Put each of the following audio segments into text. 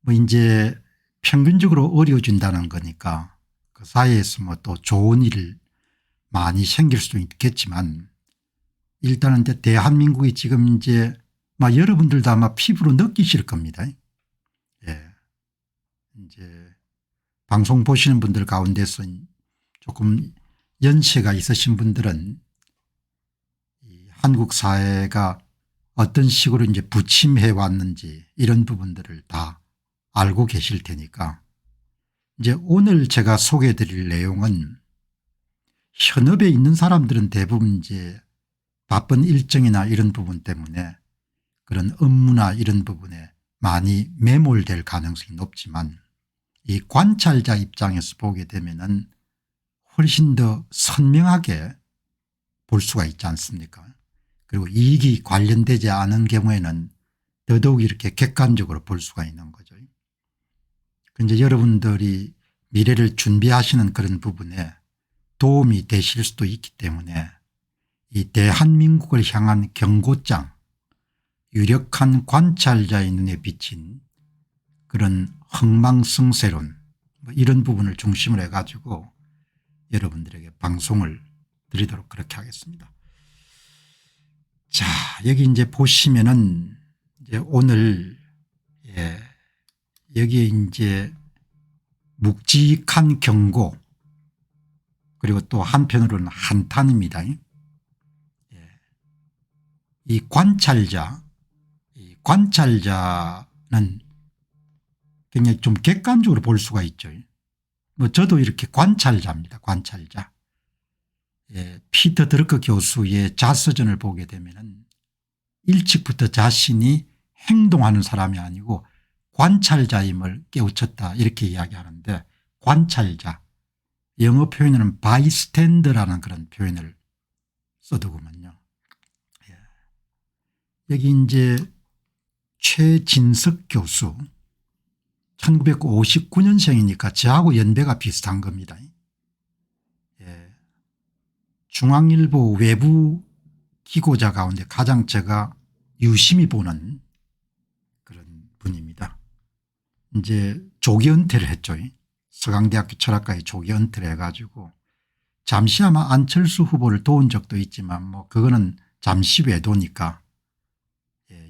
뭐 이제 평균적으로 어려워진다는 거니까 그 사이에서 뭐 또 좋은 일을 많이 생길 수도 있겠지만 일단은 이제 대한민국이 지금 이제 막 여러분들도 아마 피부로 느끼실 겁니다. 예. 이제 방송 보시는 분들 가운데서 조금 연세가 있으신 분들은 이 한국 사회가 어떤 식으로 이제 부침해 왔는지 이런 부분들을 다 알고 계실 테니까 이제 오늘 제가 소개해 드릴 내용은 현업에 있는 사람들은 대부분 이제 바쁜 일정이나 이런 부분 때문에 그런 업무나 이런 부분에 많이 매몰될 가능성이 높지만 이 관찰자 입장에서 보게 되면은 훨씬 더 선명하게 볼 수가 있지 않습니까? 그리고 이익이 관련되지 않은 경우에는 더더욱 이렇게 객관적으로 볼 수가 있는 거죠. 이제 여러분들이 미래를 준비하시는 그런 부분에 도움이 되실 수도 있기 때문에 이 대한민국을 향한 경고장, 유력한 관찰자의 눈에 비친 그런 흥망성쇠론 뭐 이런 부분을 중심으로 해가지고 여러분들에게 방송을 드리도록 그렇게 하겠습니다. 자, 여기 이제 보시면은 이제 오늘 여기에 이제 묵직한 경고 그리고 또 한편으로는 한탄입니다. 이 관찰자는 굉장히 좀 객관적으로 볼 수가 있죠. 뭐 저도 이렇게 관찰자입니다. 관찰자. 피터 드러커 교수의 자서전을 보게 되면은 일찍부터 자신이 행동하는 사람이 아니고 관찰자임을 깨우쳤다 이렇게 이야기하는데 관찰자 영어 표현으로는 바이스탠더라는 그런 표현을 써두구만요. 여기 이제 최진석 교수 1959년생이니까 저하고 연배가 비슷한 겁니다. 중앙일보 외부 기고자 가운데 가장 제가 유심히 보는 그런 분입니다. 이제 조기 은퇴를 했죠. 서강대학교 철학과에 조기 은퇴를 해가지고 잠시 아마 안철수 후보를 도운 적도 있지만 뭐 그거는 잠시 외도니까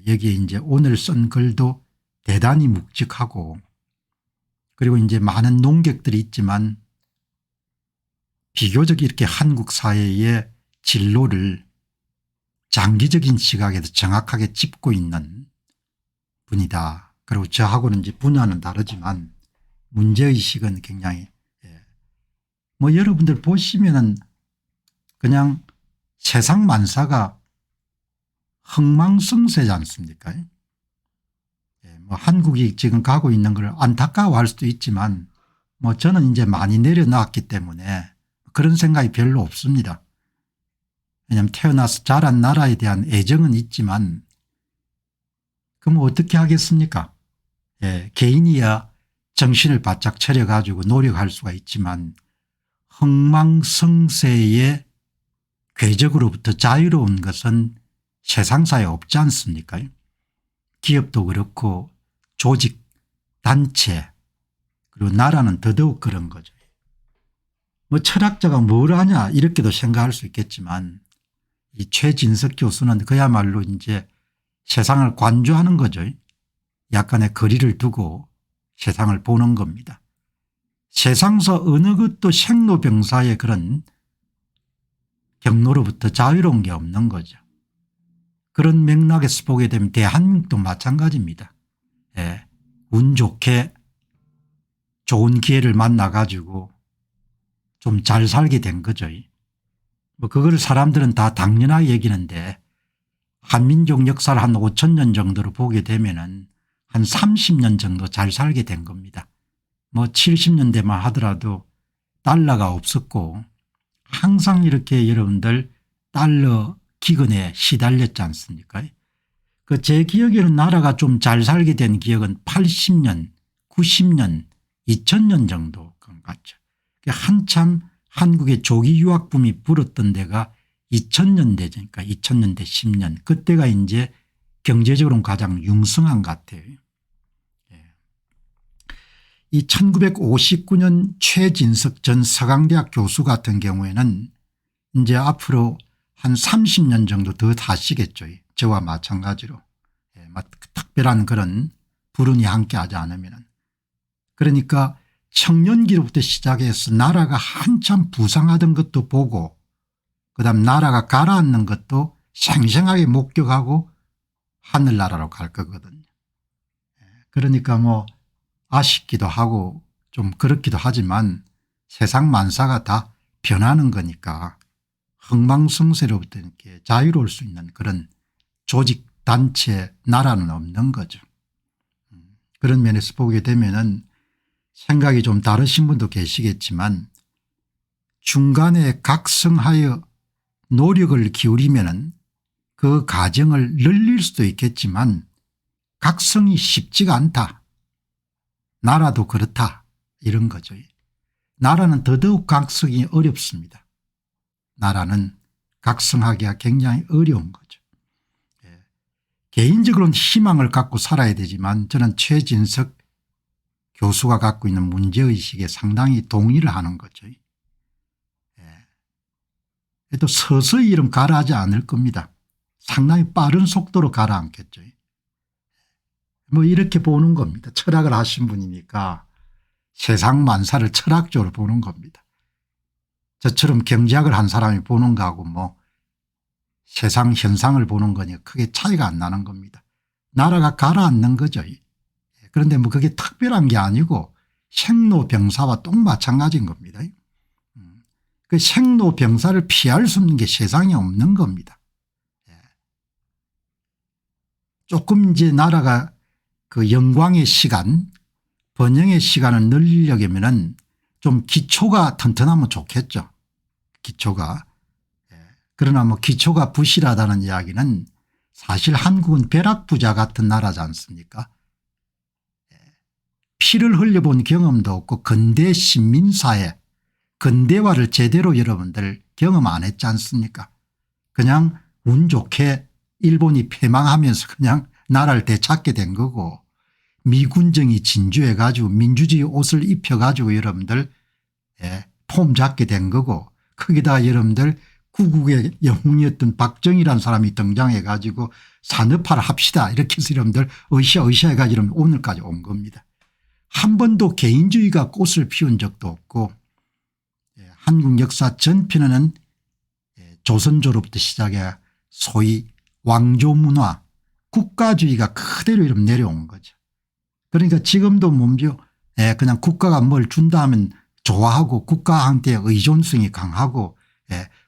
여기에 이제 오늘 쓴 글도 대단히 묵직하고 그리고 이제 많은 논객들이 있지만 비교적 이렇게 한국 사회의 진로를 장기적인 시각에서 정확하게 짚고 있는 분이다. 그리고 저하고는 이제 분야는 다르지만 문제의식은 굉장히 뭐 여러분들 보시면은 그냥 세상 만사가 흥망성쇠지 않습니까? 뭐 한국이 지금 가고 있는 걸 안타까워할 수도 있지만 뭐 저는 이제 많이 내려놨기 때문에 그런 생각이 별로 없습니다. 왜냐하면 태어나서 자란 나라에 대한 애정은 있지만 그럼 어떻게 하겠습니까? 개인이야 정신을 바짝 차려 가지고 노력할 수가 있지만 흥망성쇠의 궤적으로부터 자유로운 것은 세상사에 없지 않습니까? 기업도 그렇고 조직 단체 그리고 나라는 더더욱 그런 거죠. 뭐 철학자가 뭘 하냐 이렇게도 생각할 수 있겠지만 이 최진석 교수는 그야말로 이제 세상을 관조하는 거죠. 약간의 거리를 두고 세상을 보는 겁니다. 세상서 어느 것도 생로병사의 그런 경로로부터 자유로운 게 없는 거죠. 그런 맥락에서 보게 되면 대한민국도 마찬가지입니다. 운 좋게 좋은 기회를 만나 가지고 좀 잘 살게 된 거죠. 뭐 그걸 사람들은 다 당연하게 여기는데 한민족 역사를 한 5,000년 정도로 보게 되면은 한 30년 정도 잘 살게 된 겁니다. 뭐 70년대만 하더라도 달러가 없었고 항상 이렇게 여러분들 달러 기근에 시달렸지 않습니까? 그 제 기억에는 나라가 좀 잘 살게 된 기억은 80년 90년 2000년 정도 같죠. 한참 한국의 조기 유학붐이 불었던 데가 2000년대니까 2000년대 10년 그때가 이제 경제적으로는 가장 융성한 것 같아요. 이 1959년 최진석 전 서강대학 교수 같은 경우에는 이제 앞으로 한 30년 정도 더 사시겠죠. 저와 마찬가지로. 특별한 그런 불운이 함께하지 않으면. 그러니까 청년기로부터 시작해서 나라가 한참 부상하던 것도 보고 그다음 나라가 가라앉는 것도 생생하게 목격하고 하늘나라로 갈 거거든요. 그러니까 뭐 아쉽기도 하고 좀 그렇기도 하지만 세상 만사가 다 변하는 거니까 흥망성쇠로부터 이렇게 자유로울 수 있는 그런 조직 단체 나라는 없는 거죠. 그런 면에서 보게 되면은 생각이 좀 다르신 분도 계시겠지만 중간에 각성하여 노력을 기울이면은 그 과정을 늘릴 수도 있겠지만 각성이 쉽지가 않다. 나라도 그렇다 이런 거죠. 나라는 더더욱 각성이 어렵습니다. 나라는 각성하기가 굉장히 어려운 거죠. 개인적으로는 희망을 갖고 살아야 되지만 저는 최진석 교수가 갖고 있는 문제의식에 상당히 동의를 하는 거죠. 또 서서히 이름 가라앉지 않을 겁니다. 상당히 빠른 속도로 가라앉겠죠. 뭐 이렇게 보는 겁니다. 철학을 하신 분이니까 세상 만사를 철학적으로 보는 겁니다. 저처럼 경제학을 한 사람이 보는 거하고 뭐 세상 현상을 보는 거니 크게 차이가 안 나는 겁니다. 나라가 가라앉는 거죠. 그런데 뭐 그게 특별한 게 아니고 생로병사와 똑 마찬가지인 겁니다. 그 생로병사를 피할 수 없는 게 세상에 없는 겁니다. 조금 이제 나라가 그 영광의 시간 번영의 시간을 늘리려면은 좀 기초가 튼튼하면 좋겠죠. 기초가. 그러나 뭐 기초가 부실하다는 이야기는 사실 한국은 벼락부자 같은 나라지 않습니까? 피를 흘려본 경험도 없고 근대 신민사회 근대화를 제대로 여러분들 경험 안 했지 않습니까? 그냥 운 좋게 일본이 패망하면서 그냥 나라를 되찾게 된 거고 미군정이 진주해 가지고 민주주의 옷을 입혀 가지고 여러분들 폼 잡게 된 거고 거기다 여러분들 구국의 영웅이었던 박정희라는 사람이 등장해 가지고 산업화를 합시다 이렇게 해서 여러분들 으쌰으쌰 해 가지고 오늘까지 온 겁니다. 한 번도 개인주의가 꽃을 피운 적도 없고 한국 역사 전편에는 조선조로부터 시작해 소위 왕조문화 국가주의가 그대로 이렇게 내려온 거죠. 그러니까 지금도 몸죠. 그냥 국가가 뭘 준다 하면 좋아하고 국가한테 의존성이 강하고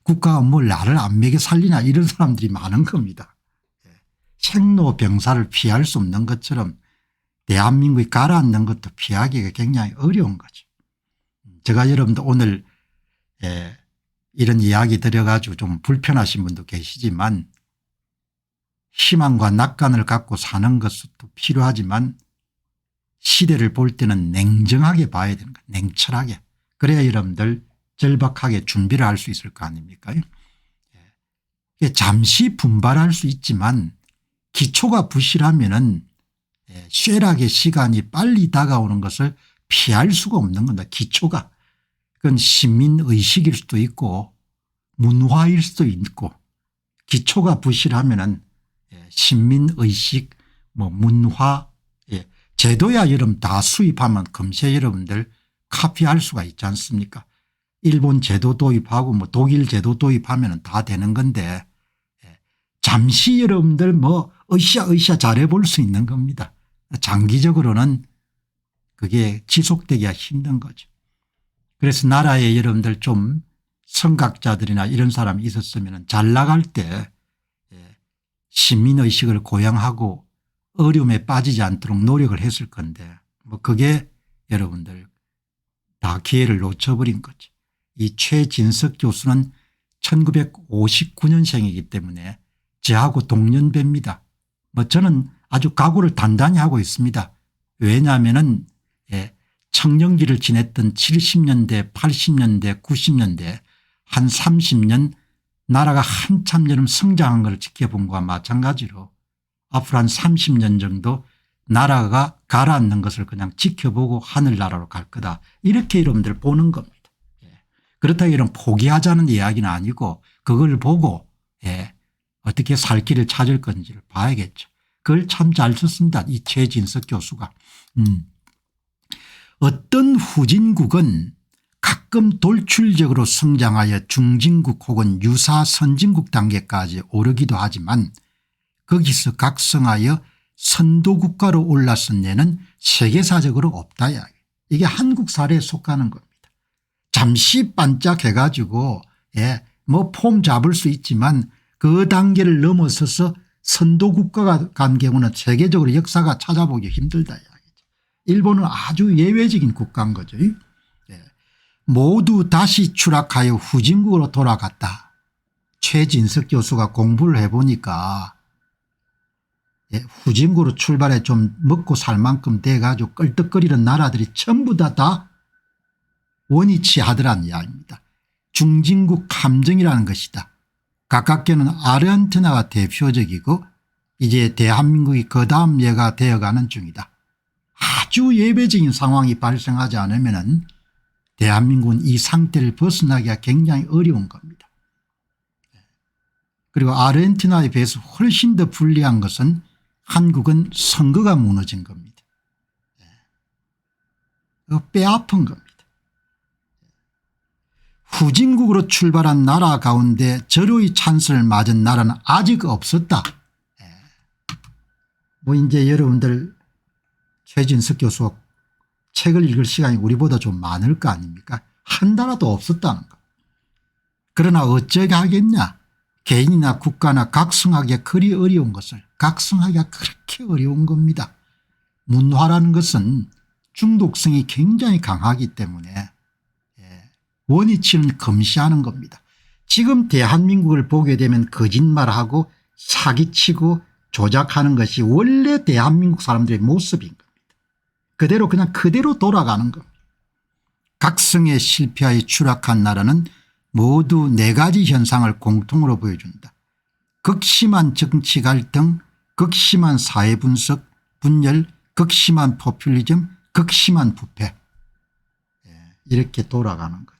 국가가 뭘 나를 안 먹여 살리나 이런 사람들이 많은 겁니다. 생로병사를 피할 수 없는 것처럼 대한민국이 가라앉는 것도 피하기가 굉장히 어려운 거죠. 제가 여러분들 오늘 이런 이야기 드려가지고 좀 불편하신 분도 계시지만 희망과 낙관을 갖고 사는 것도 필요하지만 시대를 볼 때는 냉정하게 봐야 되는 거예요. 냉철하게. 그래야 여러분들 절박하게 준비를 할 수 있을 거 아닙니까? 잠시 분발할 수 있지만 기초가 부실하면은 쇠락의 시간이 빨리 다가오는 것을 피할 수가 없는 겁니다. 기초가. 그건 시민의식일 수도 있고 문화일 수도 있고 기초가 부실하면은 시민의식 뭐 문화 제도야 여러분 다 수입하면 금세 여러분들 카피할 수가 있지 않습니까? 일본 제도 도입하고 뭐 독일 제도 도입하면 다 되는 건데 잠시 여러분들 뭐 으쌰으쌰 잘해볼 수 있는 겁니다. 장기적으로는 그게 지속되기가 힘든 거죠. 그래서 나라에 여러분들 좀 선각자들이나 이런 사람이 있었으면 잘 나갈 때 시민의식을 고양하고 어려움에 빠지지 않도록 노력을 했을 건데 뭐 그게 여러분들 다 기회를 놓쳐버린 거죠. 이 최진석 교수는 1959년생이기 때문에 저하고 동년배입니다. 뭐 저는 아주 각오를 단단히 하고 있습니다. 왜냐하면은 청년기를 지냈던 70년대 80년대 90년대 한 30년 나라가 한참 여름 성장한 걸 지켜본 것과 마찬가지로 앞으로 한 30년 정도 나라가 가라앉는 것을 그냥 지켜보고 하늘나라로 갈 거다. 이렇게 여러분들 보는 겁니다. 그렇다고 이런 포기하자는 이야기는 아니고 그걸 보고 어떻게 살 길을 찾을 건지를 봐야겠죠. 그걸 참 잘 썼습니다. 이 최진석 교수가. 어떤 후진국은 가끔 돌출적으로 성장하여 중진국 혹은 유사 선진국 단계까지 오르기도 하지만 거기서 각성하여 선도국가로 올라선 예는 세계사적으로 없다. 이게 한국 사례에 속하는 겁니다. 잠시 반짝해가지고 뭐 폼 잡을 수 있지만 그 단계를 넘어서서 선도국가가 간 경우는 세계적으로 역사가 찾아보기 힘들다. 일본은 아주 예외적인 국가인 거죠. 모두 다시 추락하여 후진국으로 돌아갔다. 최진석 교수가 공부를 해보니까 후진국으로 출발해 좀 먹고 살 만큼 돼가지고 끌떡거리는 나라들이 전부 다 원위치 하더란 이야기입니다. 중진국 함정이라는 것이다. 가깝게는 아르헨티나가 대표적이고 이제 대한민국이 그 다음 예가 되어가는 중이다. 아주 예외적인 상황이 발생하지 않으면 대한민국은 이 상태를 벗어나기가 굉장히 어려운 겁니다. 그리고 아르헨티나에 비해서 훨씬 더 불리한 것은 한국은 선거가 무너진 겁니다. 뼈아픈 겁니다. 후진국으로 출발한 나라 가운데 절호의 찬스를 맞은 나라는 아직 없었다. 뭐 이제 여러분들 최진석 교수 책을 읽을 시간이 우리보다 좀 많을 거 아닙니까? 한 나라도 없었다는 거. 그러나 어쩌게 하겠냐. 개인이나 국가나 각성하기가 그리 어려운 것을 각성하기가 그렇게 어려운 겁니다. 문화라는 것은 중독성이 굉장히 강하기 때문에 원위치는 금시하는 겁니다. 지금 대한민국을 보게 되면 거짓말하고 사기치고 조작하는 것이 원래 대한민국 사람들의 모습인 겁니다. 그대로 그냥 그대로 돌아가는 겁니다. 각성에 실패하여 추락한 나라는 모두 네 가지 현상을 공통으로 보여준다. 극심한 정치 갈등, 극심한 사회 분석, 분열, 극심한 포퓰리즘, 극심한 부패. 이렇게 돌아가는 거죠.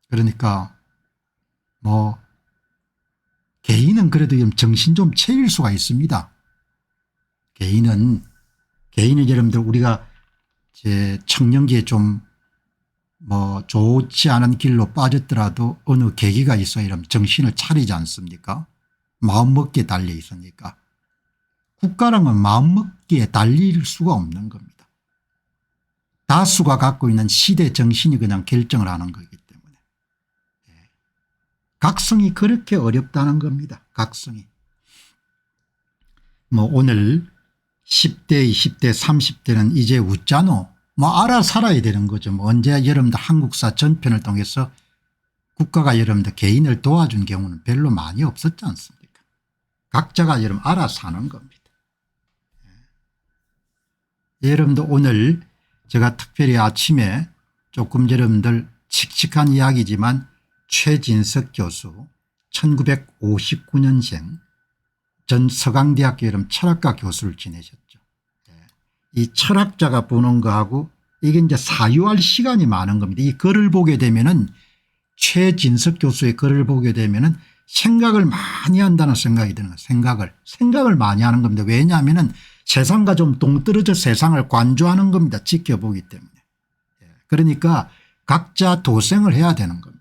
그러니까 뭐 개인은 그래도 정신 좀 차릴 수가 있습니다. 개인은 여러분들 우리가 청년기에 좀 뭐 좋지 않은 길로 빠졌더라도 어느 계기가 있어야 이러면 정신을 차리지 않습니까? 마음먹기에 달려 있으니까. 국가랑은 마음먹기에 달릴 수가 없는 겁니다. 다수가 갖고 있는 시대 정신이 그냥 결정을 하는 거기 때문에. 각성이 그렇게 어렵다는 겁니다. 각성이. 뭐 오늘 10대 20대 30대는 이제 웃자노 뭐 알아 살아야 되는 거죠. 뭐 언제 여러분들 한국사 전편을 통해서 국가가 여러분들 개인을 도와준 경우는 별로 많이 없었지 않습니까? 각자가 여러분 알아 사는 겁니다. 여러분들 오늘 제가 특별히 아침에 조금 여러분들 칙칙한 이야기지만 최진석 교수 1959년생 전 서강대학교 여러분 철학과 교수를 지내셨죠. 이 철학자가 보는 거하고 이게 이제 사유할 시간이 많은 겁니다. 이 글을 보게 되면은 최진석 교수의 글을 보게 되면은 생각을 많이 한다는 생각이 드는 거예요. 생각을 많이 하는 겁니다. 왜냐하면은 세상과 좀 동떨어져 세상을 관조하는 겁니다. 지켜보기 때문에. 그러니까 각자 도생을 해야 되는 겁니다.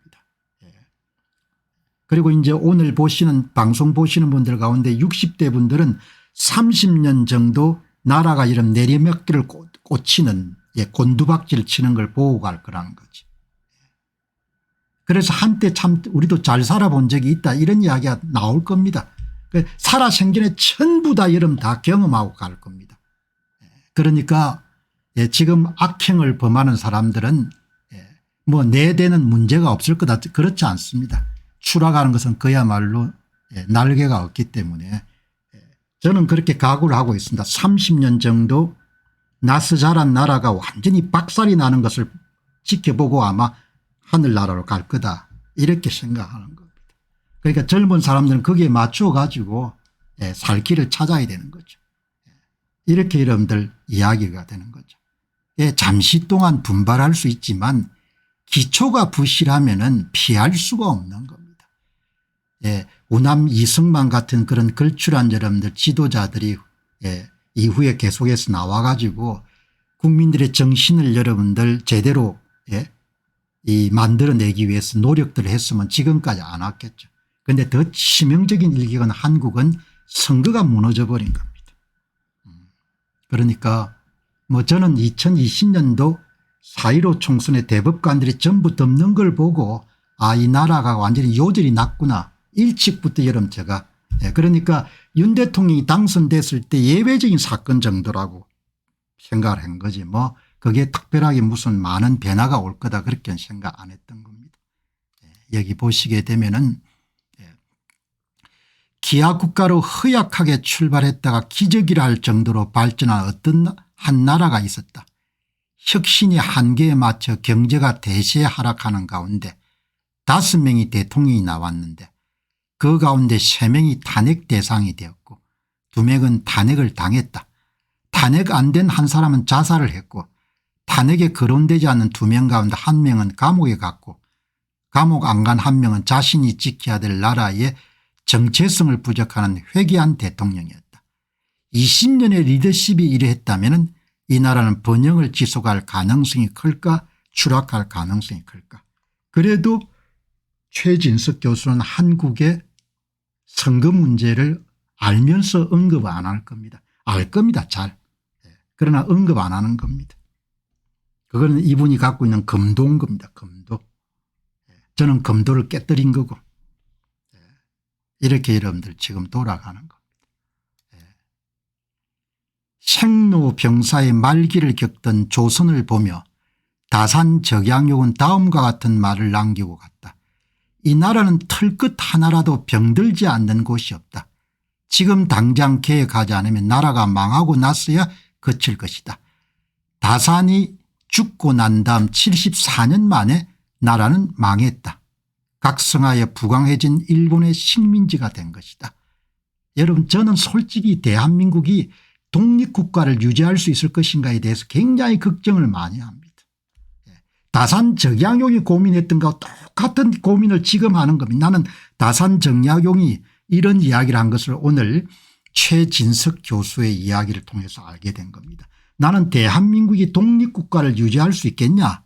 그리고 이제 오늘 보시는 방송 보시는 분들 가운데 60대 분들은 30년 정도 나라가 이런 내리막길을 꽂히는 곤두박질 치는 걸 보고 갈 거라는 거지. 그래서 한때 참 우리도 잘 살아본 적이 있다 이런 이야기가 나올 겁니다. 살아생전에 전부 다 여러분 다 경험하고 갈 겁니다. 그러니까 지금 악행을 범하는 사람들은 뭐 내 대는 문제가 없을 거다 그렇지 않습니다. 추락하는 것은 그야말로 날개가 없기 때문에 저는 그렇게 각오를 하고 있습니다. 30년 정도 나서 자란 나라가 완전히 박살이 나는 것을 지켜보고 아마 하늘나라로 갈 거다 이렇게 생각하는 겁니다. 그러니까 젊은 사람들은 거기에 맞춰 가지고 살 길을 찾아야 되는 거죠. 이렇게 여러분들 이야기가 되는 거죠. 예, 잠시 동안 분발할 수 있지만 기초가 부실하면은 피할 수가 없는 겁니다. 예, 우남 이승만 같은 그런 걸출한 여러분들 지도자들이 예, 이후에 계속해서 나와가지고 국민들의 정신을 여러분들 제대로 예, 이 만들어내기 위해서 노력들을 했으면 지금까지 안 왔겠죠. 그런데 더 치명적인 일격은 한국은 선거가 무너져 버린 겁니다. 그러니까 뭐 저는 2020년도 4.15 총선의 대법관들이 전부 덮는 걸 보고 아, 이 나라가 완전히 요절이 났구나. 일찍부터 여러분 제가 그러니까 윤 대통령이 당선됐을 때 예외적인 사건 정도라고 생각을 한 거지 뭐 그게 특별하게 무슨 많은 변화가 올 거다 그렇게 생각 안 했던 겁니다. 여기 보시게 되면은 기하 국가로 허약하게 출발했다가 기적이라 할 정도로 발전한 어떤 한 나라가 있었다. 혁신의 한계에 맞춰 경제가 대세 하락하는 가운데 5명이 대통령이 나왔는데 그 가운데 3명이 탄핵 대상이 되었고 2명은 탄핵을 당했다. 탄핵 안 된 한 사람은 자살을 했고 탄핵에 거론되지 않는 2명 가운데 1명은 감옥에 갔고 감옥 안 간 1명은 자신이 지켜야 될 나라의 정체성을 부족하는 회귀한 대통령이었다. 20년의 리더십이 이러했다면 이 나라는 번영을 지속할 가능성이 클까 추락할 가능성이 클까. 그래도 최진석 교수는 한국의 선거 문제를 알면서 언급 안 할 겁니다. 알 겁니다. 잘. 그러나 언급 안 하는 겁니다. 그거는 이분이 갖고 있는 검도인 겁니다. 검도. 저는 검도를 깨뜨린 거고 이렇게 여러분들 지금 돌아가는 겁니다. 생로병사의 말기를 겪던 조선을 보며 다산 적양용은 다음과 같은 말을 남기고 갔다. 이 나라는 털끝 하나라도 병들지 않는 곳이 없다. 지금 당장 개혁하지 않으면 나라가 망하고 났어야 그칠 것이다. 다산이 죽고 난 다음 74년 만에 나라는 망했다. 각성하여 부강해진 일본의 식민지가 된 것이다. 여러분 저는 솔직히 대한민국이 독립국가를 유지할 수 있을 것인가에 대해서 굉장히 걱정을 많이 합니다. 다산 적양용이 고민했던 것과 똑같은 고민을 지금 하는 겁니다. 나는 다산 적양용이 이런 이야기를 한 것을 오늘 최진석 교수의 이야기를 통해서 알게 된 겁니다. 나는 대한민국이 독립국가를 유지할 수 있겠냐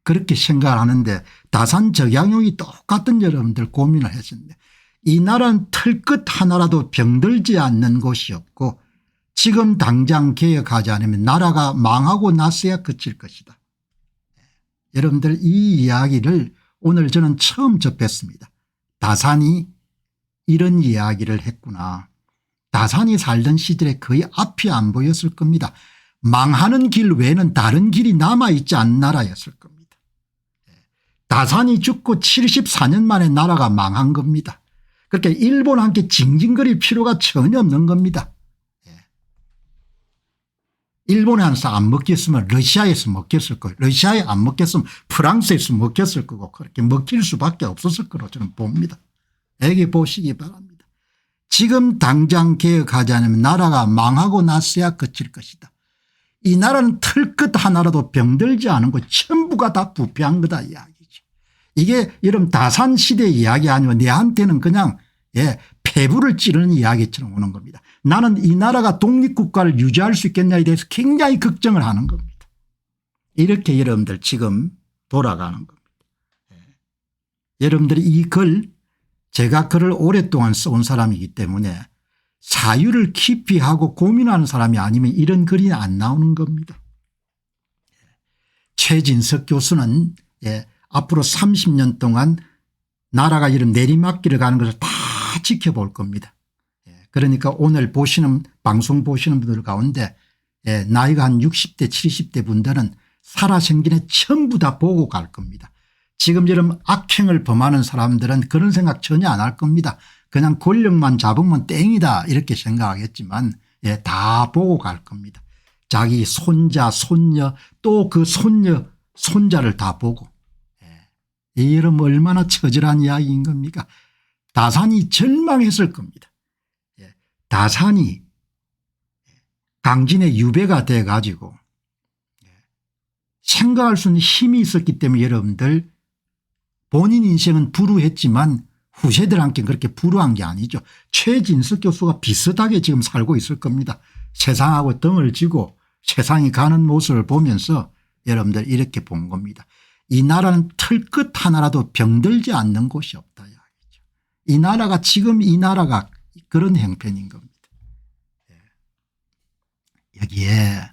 그렇게 생각을 하는데 다산 적양용이 똑같은 여러분들 고민을 했었는데 이 나라는 털끝 하나라도 병들지 않는 곳이 없고 지금 당장 개혁하지 않으면 나라가 망하고 났어야 그칠 것이다. 여러분들 이 이야기를 오늘 저는 처음 접했습니다. 다산이 이런 이야기를 했구나. 다산이 살던 시절에 거의 앞이 안 보였을 겁니다. 망하는 길 외에는 다른 길이 남아있지 않은 나라였을 겁니다. 다산이 죽고 74년 만에 나라가 망한 겁니다. 그렇게 일본과 함께 징징거릴 필요가 전혀 없는 겁니다. 일본에서 안 먹겠으면 러시아에서 먹겠을 거예요. 러시아에 안 먹겠으면 프랑스에서 먹겠을 거고 그렇게 먹힐 수밖에 없었을 거로 저는 봅니다. 여기 보시기 바랍니다. 지금 당장 개혁하지 않으면 나라가 망하고 났어야 그칠 것이다. 이 나라는 털끝 하나라도 병들지 않은 것 전부가 다 부패한 거다 이야기죠. 이게 여러분 다산 시대 이야기 아니면 내한테는 그냥 폐부를 찌르는 이야기처럼 오는 겁니다. 나는 이 나라가 독립국가를 유지할 수 있겠냐에 대해서 굉장히 걱정을 하는 겁니다. 이렇게 여러분들 지금 돌아가는 겁니다. 여러분들이 이 글 제가 글을 오랫동안 써온 사람이기 때문에 사유를 깊이 하고 고민하는 사람이 아니면 이런 글이 안 나오는 겁니다. 최진석 교수는 앞으로 30년 동안 나라가 이런 내리막길을 가는 것을 다 지켜볼 겁니다. 그러니까 오늘 보시는 방송 보시는 분들 가운데 나이가 한 60대 70대 분들은 살아생전에 전부 다 보고 갈 겁니다. 지금 이런 악행을 범하는 사람들은 그런 생각 전혀 안 할 겁니다. 그냥 권력만 잡으면 땡이다 이렇게 생각하겠지만 다 보고 갈 겁니다. 자기 손자 손녀 또 그 손녀 손자를 다 보고 이러면 얼마나 처절한 이야기인 겁니까. 다산이 절망했을 겁니다. 다산이 강진의 유배가 돼 가지고 생각할 수 있는 힘이 있었기 때문에 여러분들 본인 인생은 불우했지만 후세들한테 그렇게 불우한 게 아니죠. 최진석 교수가 비슷하게 지금 살고 있을 겁니다. 세상하고 등을 지고 세상이 가는 모습을 보면서 여러분들 이렇게 본 겁니다. 이 나라는 털끝 하나라도 병들지 않는 곳이 없다 이야기죠. 이 나라가 지금 이 나라가 그런 형편인 겁니다. 여기에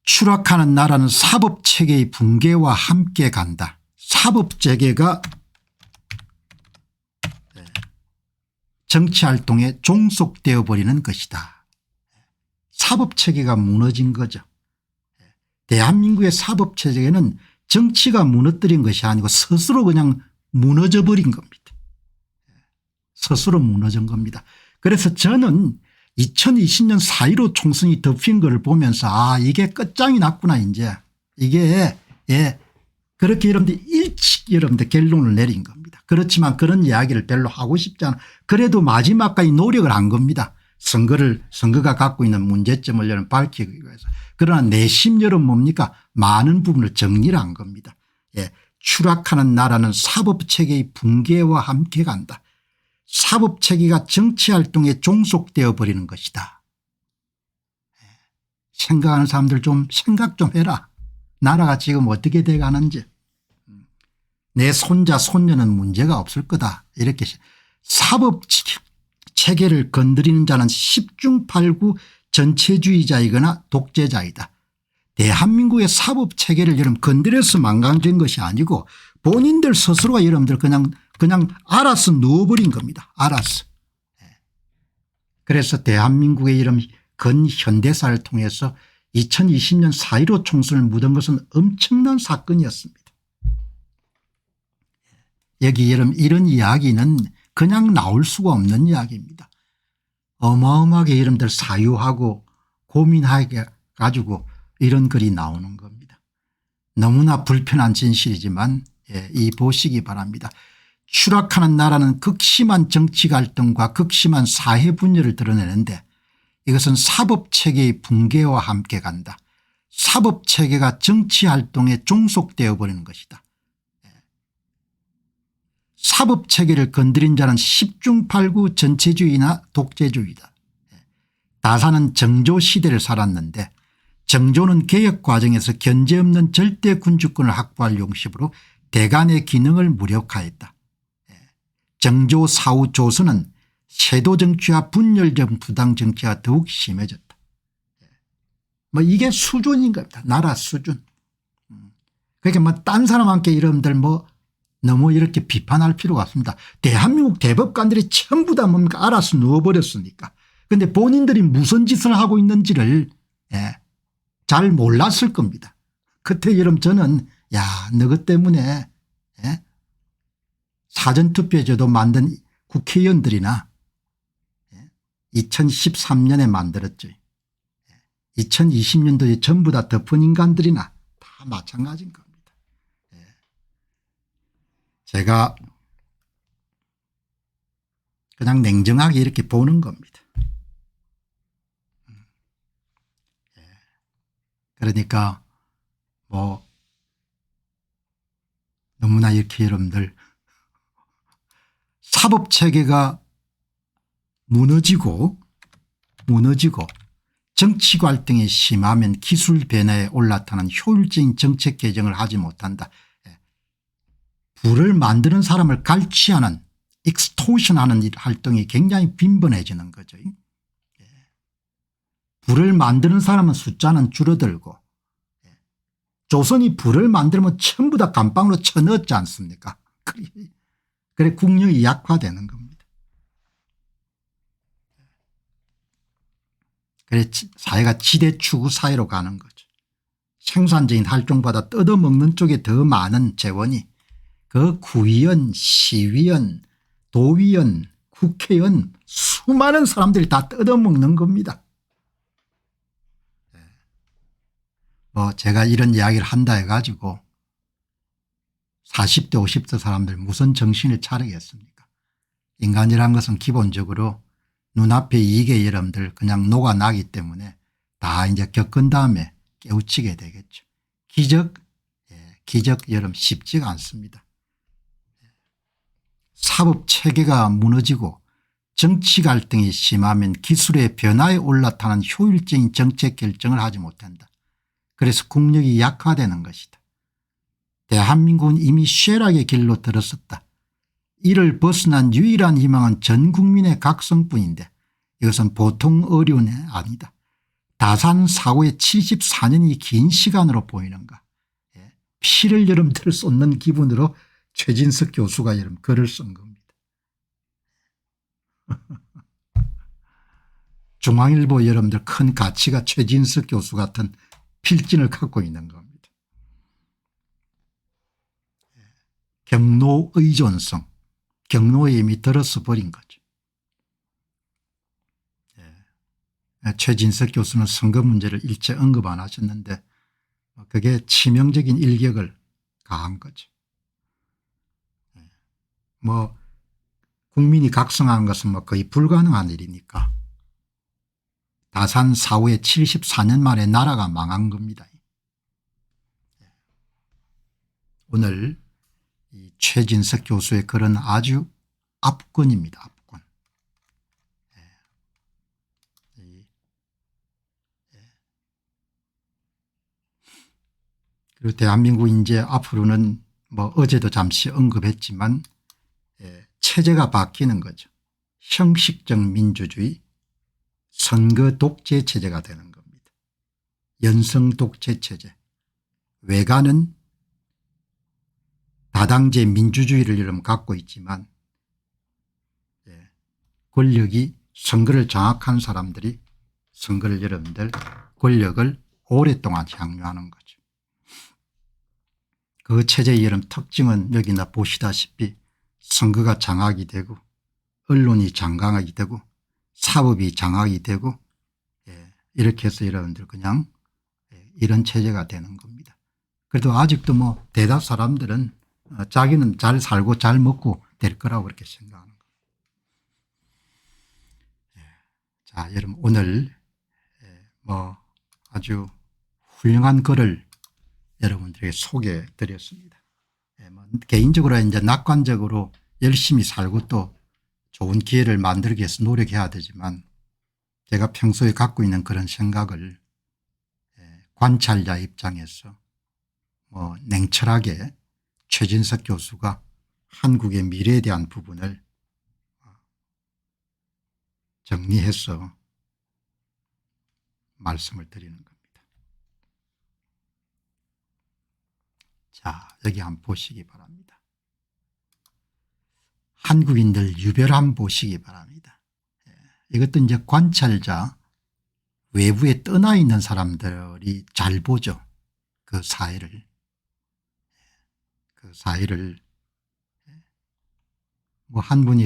추락하는 나라는 사법체계의 붕괴와 함께 간다. 사법체계가 정치활동에 종속되어 버리는 것이다. 사법체계가 무너진 거죠. 대한민국의 사법체계는 정치가 무너뜨린 것이 아니고 스스로 그냥 무너져 버린 겁니다. 스스로 무너진 겁니다. 그래서 저는 2020년 4.15 총선이 덮인 것을 보면서 아 이게 끝장이 났구나 이제 이게 그렇게 여러분들 일찍 여러분들 결론을 내린 겁니다. 그렇지만 그런 이야기를 별로 하고 싶지 않아. 그래도 마지막까지 노력을 한 겁니다. 선거가 갖고 있는 문제점을 여러분 밝히기 위해서. 그러나 내심 여러분 뭡니까 많은 부분을 정리를 한 겁니다. 추락하는 나라는 사법체계의 붕괴와 함께 간다. 사법체계가 정치활동에 종속되어 버리는 것이다. 생각하는 사람들 좀 생각 좀 해라. 나라가 지금 어떻게 돼가는지. 내 손자 손녀는 문제가 없을 거다. 이렇게 사법체계를 건드리는 자는 10중 8구 전체주의자이거나 독재자이다. 대한민국의 사법체계를 여러분 건드려서 망가진 것이 아니고 본인들 스스로가 여러분들 그냥 알아서 누워버린 겁니다. 알아서. 그래서 대한민국의 이런 근현대사를 통해서 2020년 4.15 총선을 묻은 것은 엄청난 사건이었습니다. 여기 여러분 이런 이야기는 그냥 나올 수가 없는 이야기입니다. 어마어마하게 여러분들 사유하고 고민하게 가지고 이런 글이 나오는 겁니다. 너무나 불편한 진실이지만 이 보시기 바랍니다. 추락하는 나라는 극심한 정치 갈등과 극심한 사회 분열을 드러내는데 이것은 사법체계의 붕괴와 함께 간다. 사법체계가 정치활동에 종속되어 버리는 것이다. 사법체계를 건드린 자는 10중 8구 전체주의나 독재주의다. 다사는 정조 시대를 살았는데 정조는 개혁 과정에서 견제 없는 절대 군주권을 확보할 용심으로 대간의 기능을 무력화했다. 정조 사후 조선은 세도 정치와 분열적 부당 정치가 더욱 심해졌다. 뭐 이게 수준인 겁니다. 나라 수준. 그러니까 뭐 딴 사람한테 여러분들 뭐 너무 이렇게 비판할 필요가 없습니다. 대한민국 대법관들이 전부 다 뭡니까 알아서 누워버렸으니까. 그런데 본인들이 무슨 짓을 하고 있는지를 잘 몰랐을 겁니다. 그때 여러분 저는 야 너희 때문에 사전투표제도 만든 국회의원들이나 2013년에 만들었죠. 2020년도에 전부 다 덮은 인간들이나 다 마찬가지인 겁니다. 제가 그냥 냉정하게 이렇게 보는 겁니다. 그러니까 뭐 너무나 이렇게 여러분들 사법체계가 무너지고 정치 갈등이 심하면 기술 변화에 올라타는 효율적인 정책 개정을 하지 못한다. 부를 만드는 사람을 갈취하는 익스토션하는 활동이 굉장히 빈번해지는 거죠. 부를 만드는 사람은 숫자는 줄어들고 조선이 부를 만들면 전부 다 감방으로 쳐넣었지 않습니까? 그래 국력이 약화되는 겁니다. 그래 사회가 지대추구 사회로 가는 거죠. 생산적인 활동보다 뜯어먹는 쪽에 더 많은 재원이 그 구의원, 시의원, 도의원, 국회의원 수많은 사람들이 다 뜯어먹는 겁니다. 뭐 제가 이런 이야기를 한다 해가지고 40대 50대 사람들 무슨 정신을 차리겠습니까? 인간이란 것은 기본적으로 눈앞에 이게 여러분들 그냥 녹아나기 때문에 다 이제 겪은 다음에 깨우치게 되겠죠. 기적, 기적 여러분 쉽지가 않습니다. 사법 체계가 무너지고 정치 갈등이 심하면 기술의 변화에 올라타는 효율적인 정책 결정을 하지 못한다. 그래서 국력이 약화되는 것이다. 대한민국은 이미 쇠락의 길로 들었었다. 이를 벗어난 유일한 희망은 전 국민의 각성뿐인데 이것은 보통 어려운 게 아니다. 다산 사고의 74년이 긴 시간으로 보이는가. 피를 여러분들 쏟는 기분으로 최진석 교수가 여러분 글을 쓴 겁니다. 중앙일보 여러분들 큰 가치가 최진석 교수 같은 필진을 갖고 있는 겁니다. 경로 의존성, 경로에 이미 들어서 버린 거죠. 최진석 교수는 선거 문제를 일체 언급 안 하셨는데 그게 치명적인 일격을 가한 거죠. 뭐 국민이 각성한 것은 뭐 거의 불가능한 일이니까 다산 사후에 74년 만에 나라가 망한 겁니다. 오늘 이 최진석 교수의 글은 아주 압권입니다. 압권. 그리고 대한민국 이제 앞으로는 뭐 어제도 잠시 언급했지만 체제가 바뀌는 거죠. 형식적 민주주의, 선거 독재 체제가 되는 겁니다. 연성 독재 체제. 외관은 다당제 민주주의를 여러분 갖고 있지만 권력이 선거를 장악한 사람들이 선거를 여러분들 권력을 오랫동안 향유하는 거죠. 그 체제의 여러분 특징은 여기나 보시다시피 선거가 장악이 되고 언론이 장악이 되고 사법이 장악이 되고 이렇게 해서 여러분들 그냥 이런 체제가 되는 겁니다. 그래도 아직도 뭐 대다수 사람들은 자기는 잘 살고 잘 먹고 될 거라고 그렇게 생각하는 겁니다. 자, 여러분 오늘 뭐 아주 훌륭한 글을 여러분들에게 소개해 드렸습니다. 뭐 개인적으로 이제 낙관적으로 열심히 살고 또 좋은 기회를 만들기 위해서 노력해야 되지만 제가 평소에 갖고 있는 그런 생각을 관찰자 입장에서 뭐 냉철하게 최진석 교수가 한국의 미래에 대한 부분을 정리해서 말씀을 드리는 겁니다. 자, 여기 한번 보시기 바랍니다. 한국인들 유별함 보시기 바랍니다. 이것도 이제 관찰자 외부에 떠나 있는 사람들이 잘 보죠. 그 사회를. 그 사회를 뭐 한 분이